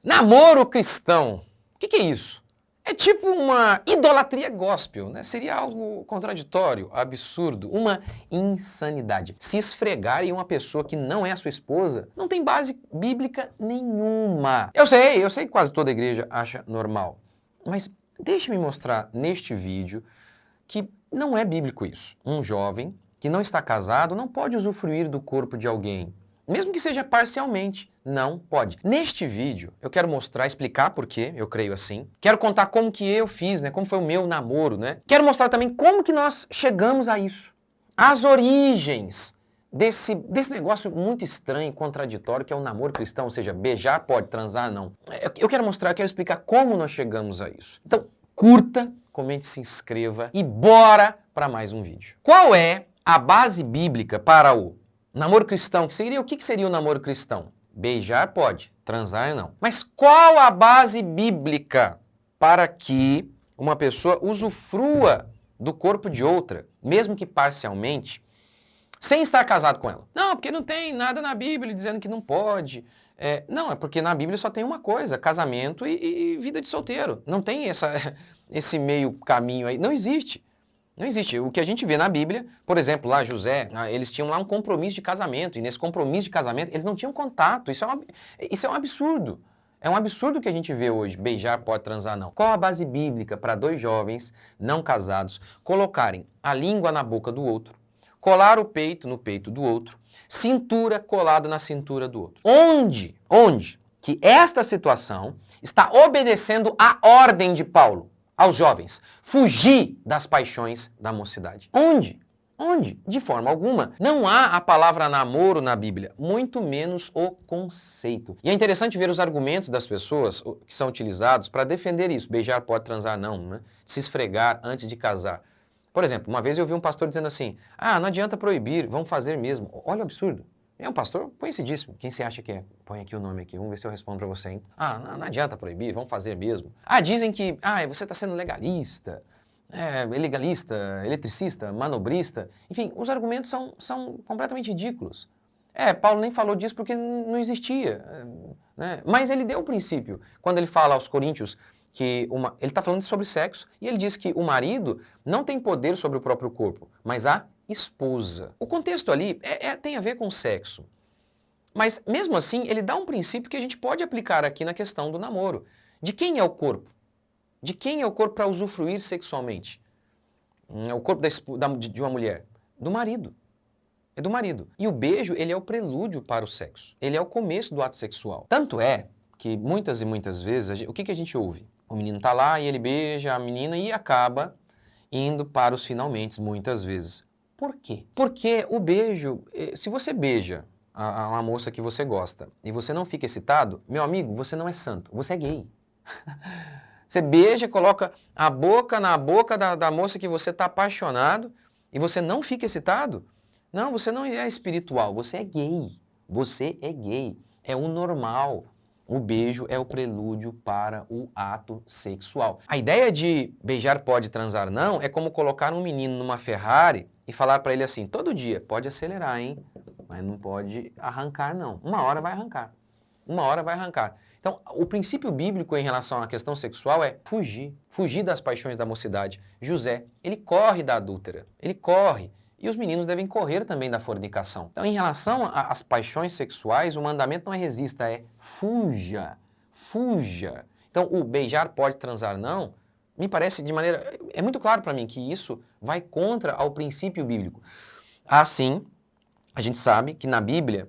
Namoro cristão. O que é isso? É tipo uma idolatria gospel, né? Seria algo contraditório, absurdo, uma insanidade. Se esfregar em uma pessoa que não é a sua esposa não tem base bíblica nenhuma. Eu sei que quase toda igreja acha normal, mas deixe-me mostrar neste vídeo que não é bíblico isso. Um jovem que não está casado não pode usufruir do corpo de alguém, mesmo que seja parcialmente. Não pode. Neste vídeo, eu quero mostrar, explicar por que eu creio assim. Quero contar como que eu fiz, né? Como foi o meu namoro, né? Quero mostrar também como que nós chegamos a isso. As origens desse negócio muito estranho, contraditório, que é o namoro cristão, ou seja, beijar pode, transar não. Eu quero mostrar, eu quero explicar como nós chegamos a isso. Então, curta, comente, se inscreva e bora para mais um vídeo. Qual é a base bíblica para o namoro cristão? O que seria o namoro cristão? Beijar pode, transar não. Mas qual a base bíblica para que uma pessoa usufrua do corpo de outra, mesmo que parcialmente, sem estar casado com ela? Não, porque não tem nada na Bíblia dizendo que não pode. Não, é porque na Bíblia só tem uma coisa, casamento e vida de solteiro. Não tem esse meio caminho aí, não existe. Não existe. O que a gente vê na Bíblia, por exemplo, lá José, eles tinham lá um compromisso de casamento, e nesse compromisso de casamento eles não tinham contato. Isso é um absurdo. É um absurdo que a gente vê hoje, beijar pode, transar não. Qual a base bíblica para dois jovens não casados colocarem a língua na boca do outro, colar o peito no peito do outro, cintura colada na cintura do outro? Onde que esta situação está obedecendo à ordem de Paulo aos jovens? Fugir das paixões da mocidade. Onde? De forma alguma. Não há a palavra namoro na Bíblia, muito menos o conceito. E é interessante ver os argumentos das pessoas que são utilizados para defender isso. Beijar pode, transar não, né? Se esfregar antes de casar. Por exemplo, uma vez eu vi um pastor dizendo assim, não adianta proibir, vamos fazer mesmo. Olha o absurdo. É um pastor conhecidíssimo. Quem você acha que é? Põe aqui o nome aqui, vamos ver se eu respondo para você, hein? Não adianta proibir, vamos fazer mesmo. Dizem que, você está sendo legalista, legalista, eletricista, manobrista. Enfim, os argumentos são completamente ridículos. Paulo nem falou disso porque não existia, né? Mas ele deu o princípio. Quando ele fala aos coríntios que ele está falando sobre sexo, e ele diz que o marido não tem poder sobre o próprio corpo, mas a esposa. O contexto ali tem a ver com sexo. Mas, mesmo assim, ele dá um princípio que a gente pode aplicar aqui na questão do namoro. De quem é o corpo? De quem é o corpo para usufruir sexualmente? É o corpo de uma mulher? Do marido. É do marido. E o beijo, ele é o prelúdio para o sexo. Ele é o começo do ato sexual. Tanto é que muitas e muitas vezes, o que a gente ouve? O menino tá lá e ele beija a menina e acaba indo para os finalmente, muitas vezes. Por quê? Porque o beijo, se você beija uma moça que você gosta e você não fica excitado, meu amigo, você não é santo, você é gay. Você beija, coloca a boca na boca da moça que você está apaixonado e você não fica excitado? Não, você não é espiritual, você é gay. Você é gay. É o normal. O beijo é o prelúdio para o ato sexual. A ideia de beijar pode, transar não, é como colocar um menino numa Ferrari e falar para ele assim, todo dia, pode acelerar, hein? Mas não pode arrancar, não. Uma hora vai arrancar. Uma hora vai arrancar. Então, o princípio bíblico em relação à questão sexual é fugir. Fugir das paixões da mocidade. José, ele corre da adúltera. Ele corre. E os meninos devem correr também da fornicação. Então, em relação às paixões sexuais, o mandamento não é resista, é fuja. Fuja. Então, o beijar pode, transar não, me parece de maneira... É muito claro para mim que isso vai contra ao princípio bíblico. Assim, a gente sabe que na Bíblia,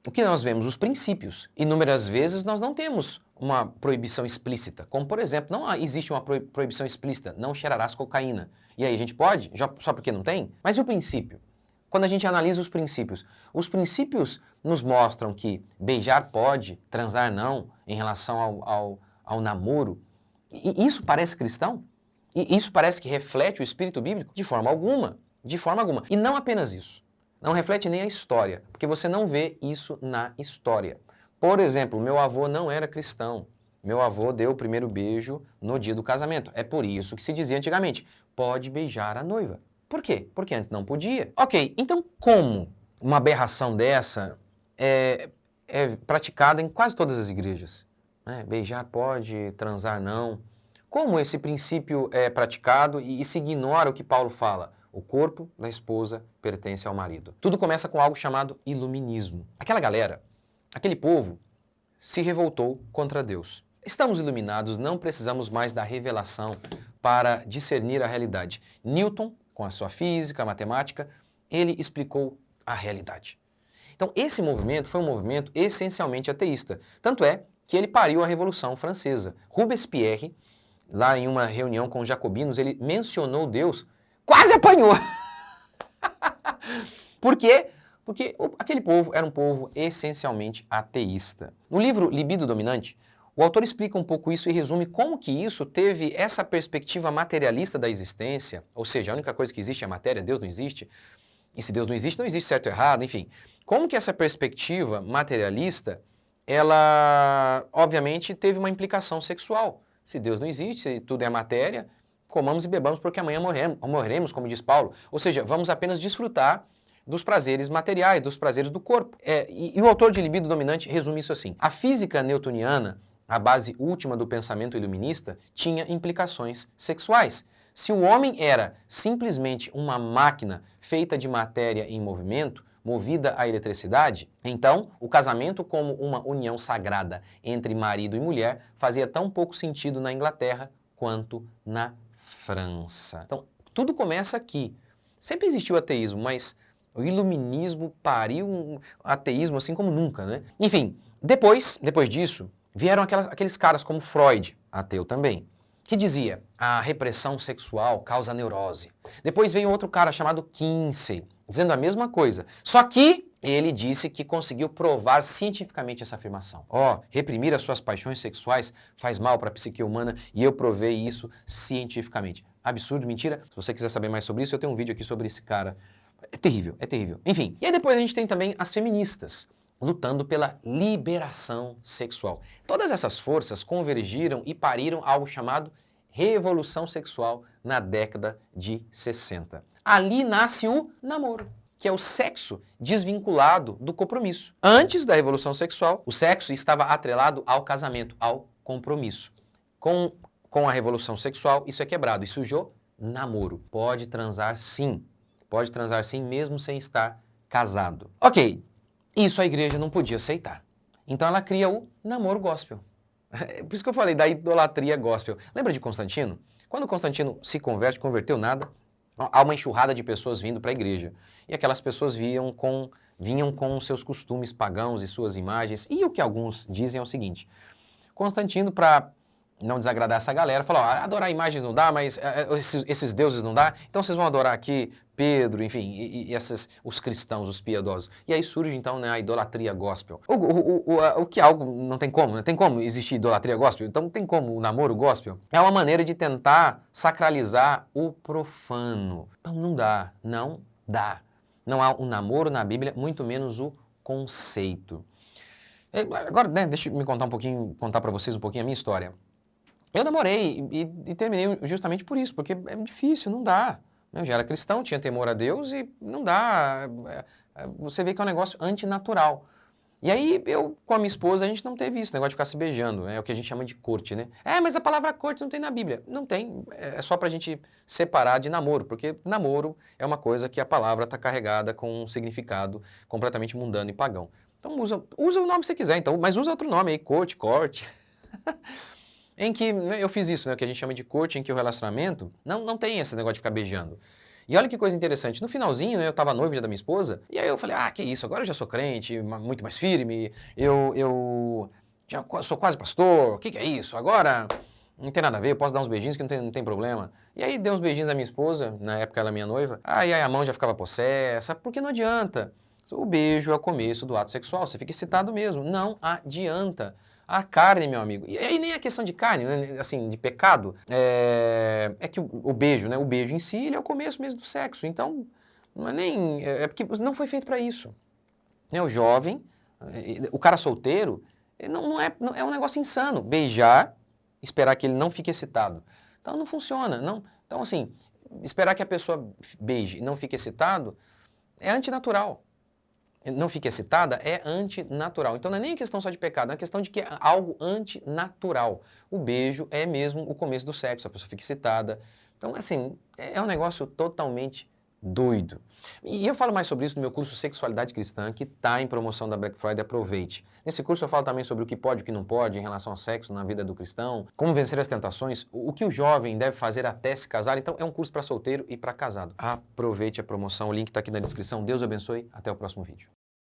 o que nós vemos? Os princípios. Inúmeras vezes nós não temos uma proibição explícita. Como, por exemplo, não existe uma proibição explícita, não cheirarás cocaína. E aí a gente pode? Só porque não tem? Mas e o princípio? Quando a gente analisa os princípios nos mostram que beijar pode, transar não, em relação ao namoro. E isso parece cristão? E isso parece que reflete o espírito bíblico? De forma alguma. De forma alguma. E não apenas isso. Não reflete nem a história, porque você não vê isso na história. Por exemplo, meu avô não era cristão. Meu avô deu o primeiro beijo no dia do casamento. É por isso que se dizia antigamente, pode beijar a noiva. Por quê? Porque antes não podia. Ok, então como uma aberração dessa é praticada em quase todas as igrejas? né? Beijar pode, transar não. Como esse princípio é praticado e se ignora o que Paulo fala? O corpo da esposa pertence ao marido. Tudo começa com algo chamado iluminismo. Aquela galera, aquele povo, se revoltou contra Deus. Estamos iluminados, não precisamos mais da revelação para discernir a realidade. Newton, com a sua física, matemática, ele explicou a realidade. Então, esse movimento foi um movimento essencialmente ateísta. Tanto é que ele pariu a Revolução Francesa. Robespierre, lá em uma reunião com os jacobinos, ele mencionou Deus, quase apanhou. Por quê? Porque aquele povo era um povo essencialmente ateísta. No livro Libido Dominante, o autor explica um pouco isso e resume como que isso teve essa perspectiva materialista da existência, ou seja, a única coisa que existe é a matéria, Deus não existe, e se Deus não existe certo ou errado, enfim. Como que essa perspectiva materialista, ela obviamente teve uma implicação sexual. Se Deus não existe, se tudo é matéria, comamos e bebamos porque amanhã morreremos, como diz Paulo. Ou seja, vamos apenas desfrutar dos prazeres materiais, dos prazeres do corpo. E o autor de Libido Dominante resume isso assim. A física newtoniana, a base última do pensamento iluminista, tinha implicações sexuais. Se o homem era simplesmente uma máquina feita de matéria em movimento, movida à eletricidade, então o casamento como uma união sagrada entre marido e mulher fazia tão pouco sentido na Inglaterra quanto na França. Então, tudo começa aqui. Sempre existiu ateísmo, mas o iluminismo pariu um ateísmo assim como nunca, né? Enfim, depois disso, vieram aqueles caras como Freud, ateu também, que dizia a repressão sexual causa neurose. Depois veio outro cara chamado Kinsey, dizendo a mesma coisa. Só que ele disse que conseguiu provar cientificamente essa afirmação. Reprimir as suas paixões sexuais faz mal para a psique humana e eu provei isso cientificamente. Absurdo, mentira? Se você quiser saber mais sobre isso, eu tenho um vídeo aqui sobre esse cara. É terrível, é terrível. Enfim, e aí depois a gente tem também as feministas, lutando pela liberação sexual. Todas essas forças convergiram e pariram algo chamado revolução sexual na década de 60. Ali nasce o namoro, que é o sexo desvinculado do compromisso. Antes da revolução sexual, o sexo estava atrelado ao casamento, ao compromisso. Com a revolução sexual, isso é quebrado e surgiu namoro. Pode transar sim mesmo sem estar casado. Ok, isso a igreja não podia aceitar. Então ela cria o namoro gospel. Por isso que eu falei da idolatria gospel. Lembra de Constantino? Quando Constantino se converteu nada, há uma enxurrada de pessoas vindo para a igreja. E aquelas pessoas vinham com seus costumes pagãos e suas imagens. E o que alguns dizem é o seguinte: Constantino, para não desagradar essa galera, falou, adorar imagens não dá, mas esses deuses não dá, então vocês vão adorar aqui Pedro, enfim, e os cristãos, os piedosos. E aí surge então, né, a idolatria gospel. O que algo não tem como, né? Tem como existir idolatria gospel? Então tem como o namoro gospel? É uma maneira de tentar sacralizar o profano. Então não dá. Não há um namoro na Bíblia, muito menos o conceito. Agora, né, deixa eu me contar para vocês um pouquinho a minha história. Eu namorei e terminei justamente por isso, porque é difícil, não dá. Eu já era cristão, tinha temor a Deus e não dá. Você vê que é um negócio antinatural. E aí, eu com a minha esposa, a gente não teve isso, negócio de ficar se beijando, é o que a gente chama de corte, né? Mas a palavra corte não tem na Bíblia. Não tem, é só pra gente separar de namoro, porque namoro é uma coisa que a palavra está carregada com um significado completamente mundano e pagão. Então usa o nome que você quiser, então, mas usa outro nome aí, corte. Em que eu fiz isso, né, que a gente chama de corte, em que o relacionamento não tem esse negócio de ficar beijando. E olha que coisa interessante, no finalzinho, né, eu tava noivo já da minha esposa, e aí eu falei, que isso, agora eu já sou crente, muito mais firme, eu já sou quase pastor, o que é isso? Agora não tem nada a ver, eu posso dar uns beijinhos que não tem problema. E aí dei uns beijinhos à minha esposa, na época ela é minha noiva, aí a mão já ficava possessa, porque não adianta. O beijo é o começo do ato sexual, você fica excitado mesmo, não adianta. A carne, meu amigo, e aí nem a questão de carne, né, assim, de pecado, é que o beijo, né, o beijo em si, ele é o começo mesmo do sexo, então, não é nem, é porque não foi feito para isso. Né, o jovem, o cara solteiro, é um negócio insano, beijar, esperar que ele não fique excitado. Então não funciona, não. Então assim, esperar que a pessoa beije e não fique excitado é antinatural. não fique excitada é antinatural. Então não é nem questão só de pecado, é uma questão de que é algo antinatural. O beijo é mesmo o começo do sexo, a pessoa fica excitada. Então, assim, é um negócio totalmente doido. E eu falo mais sobre isso no meu curso Sexualidade Cristã, que está em promoção da Black Friday, aproveite. Nesse curso eu falo também sobre o que pode e o que não pode em relação ao sexo na vida do cristão, como vencer as tentações, o que o jovem deve fazer até se casar. Então é um curso para solteiro e para casado. Aproveite a promoção, o link está aqui na descrição. Deus abençoe, até o próximo vídeo.